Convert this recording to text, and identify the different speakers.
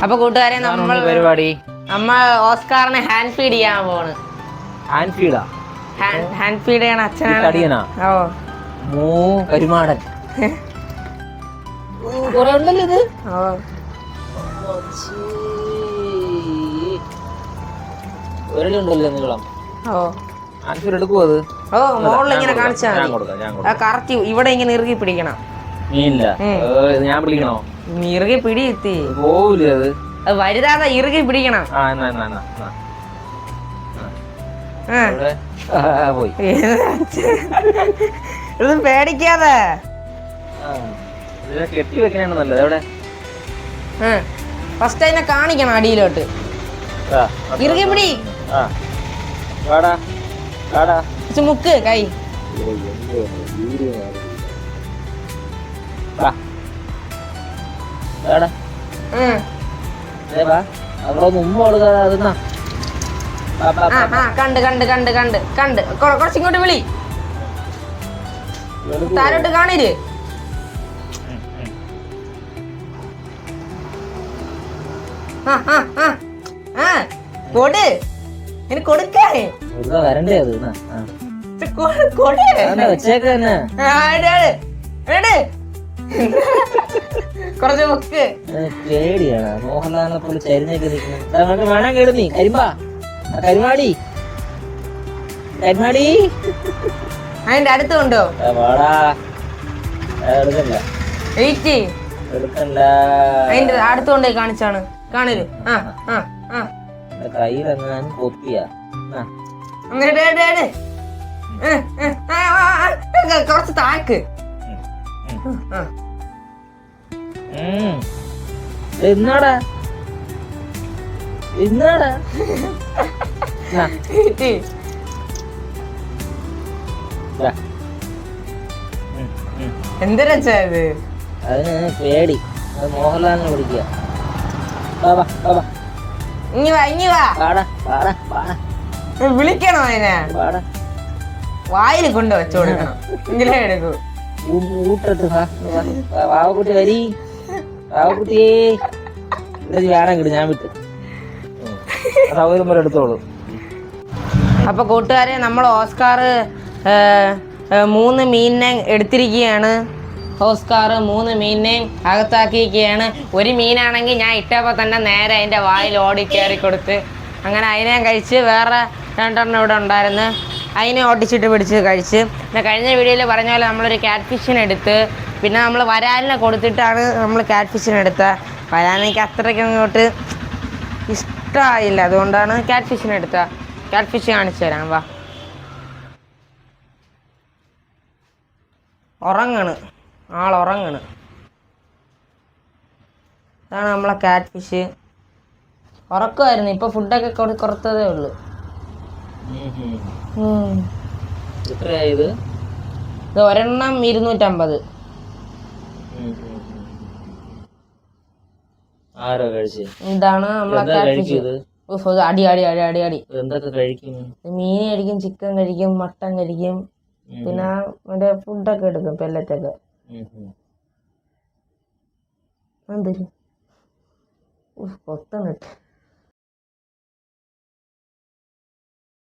Speaker 1: അപ്പൊ കൂട്ടുകാരെ
Speaker 2: പരിപാടി
Speaker 1: നമ്മ ഓസ്കാറിനെ ഹാൻഡ് ഫീഡ് ചെയ്യാൻ പോണ്.
Speaker 2: ഹാൻഡ് ഫീഡാ?
Speaker 1: ഹാൻഡ് ഫീഡ് ചെയ്യണ അച്ഛനാണ്. ഓ
Speaker 2: കരുമാടൻ കൊറേ ഉണ്ടല്ലോ ഇത്. ഒരടുണ്ടല്ലോ നീളം. ഹാൻഡ് ഫീഡ് എടുക്കുവോ അത്?
Speaker 1: ഓ മോളിൽ ഇങ്ങനെ കാണിച്ചാ കറക്റ്റ് ഇവിടെ ഇങ്ങനെ ഇറുകി പിടിക്കണം.
Speaker 2: ഞാൻ പിടിക്കണോ?
Speaker 1: ഇറുകി പിടിയെത്തി
Speaker 2: പോവില്ലേ അത്?
Speaker 1: അത് വലുതാതെ ഇറുകി പിടിക്കണം.
Speaker 2: പോയി
Speaker 1: ഇത് പേടിക്കാതെ
Speaker 2: കെട്ടി വെക്കാനാണ് എവിടെ
Speaker 1: ഫസ്റ്റ് അതിനെ കാണിക്കണം അടിയിലോട്ട്. ഇറുകി പിടി മുക്ക് കൈ. കണ്ട് കണ്ട് കണ്ട് കണ്ട് കണ്ട് കുറച്ചിങ്ങോട്ട് വിളി. താരോട്ട് കാണിര്. കൊട് ഇനി കൊടുക്കേ
Speaker 2: വരണ്ടേ അത്
Speaker 1: കുറച്ച് മുക്ക്.
Speaker 2: പേടിയാണ് മോഹൻലാലിനെ പോലെ ചരിഞ്ഞൊക്കെ നിൽക്കുന്നത്. വേണം കേടുന്നീ കരിമ്പാ കരിമാടി കരിമാടി
Speaker 1: അതിന്റെ അടുത്ത് കൊണ്ടോ അതിന്റെ അടുത്ത് കൊണ്ടേ കാണിച്ചാണ് കാണല്.
Speaker 2: കയ്യിലെങ്ങാനും കൊത്തിയാ
Speaker 1: കുറച്ച് താക്ക്.
Speaker 2: എന്നാടാ എന്നാടാ
Speaker 1: എന്തിനാ ഇത്?
Speaker 2: അതിന് പേടി. മോഹൻലാലിനെ പിടിക്കുക.
Speaker 1: വിളിക്കണോ അതിനെ? വായിൽ കൊണ്ട് വെച്ചു കൊടുക്കണം എങ്കിലേ എടുക്കൂ.
Speaker 2: വാവക്കുട്ടി വരി വാവക്കുട്ടിയേ വേണം കിട്ടും. ഞാൻ വിട്ട് സൗകര്യം പോലെ എടുത്തോളൂ.
Speaker 1: അപ്പൊ കൂട്ടുകാരെ നമ്മൾ ഓസ്കാർ 3 മീനിനെ എടുത്തിരിക്കുകയാണ്. ഓസ്കാർ 3 മീനിനെ അകത്താക്കിയിരിക്കുകയാണ്. ഒരു മീനാണെങ്കിൽ ഞാൻ ഇട്ടപ്പോൾ തന്നെ നേരെ അതിൻ്റെ വായിൽ ഓടി കയറി കൊടുത്ത് അങ്ങനെ അതിനെ കഴിച്ച്. വേറെ 2 ഇവിടെ ഉണ്ടായിരുന്നു, അതിനെ ഓടിച്ചിട്ട് പിടിച്ച് കഴിച്ച്. പിന്നെ കഴിഞ്ഞ വീഡിയോയിൽ പറഞ്ഞ പോലെ നമ്മളൊരു ക്യാറ്റ് ഫിഷിനെ എടുത്ത്, പിന്നെ നമ്മൾ വരാലിനെ കൊടുത്തിട്ടാണ് നമ്മൾ ക്യാറ്റ് ഫിഷിനെ എടുത്തത്. വരാലിനെനിക്ക് അത്രയ്ക്ക് അങ്ങോട്ട് ഇഷ്ടമായില്ല, അതുകൊണ്ടാണ് ക്യാറ്റ് ഫിഷിനെ എടുത്തത്. ക്യാറ്റ് ഫിഷ് കാണിച്ചു തരാം വാ. ഉറങ്ങണ് ആളുറങ്ങണ്. ഇതാണ് നമ്മളെ ക്യാറ്റ് ഫിഷ്. ഉറക്കമായിരുന്നു, ഇപ്പൊ ഫുഡൊക്കെ കുറത്തതേ ഉള്ളു. ഇത് ഒരെണ്ണം 250. ഇതാണ് നമ്മളെ ക്യാറ്റ് ഫിഷ്. അടി അടി അടി അടി അടി. മീൻ കഴിക്കും, ചിക്കൻ കഴിക്കും, മട്ടൻ കഴിക്കും, പിന്നെ മറ്റേ ഫുഡൊക്കെ എടുക്കും, പെല്ലറ്റൊക്കെ. എന്തൊരു കൊത്തണിട്ട്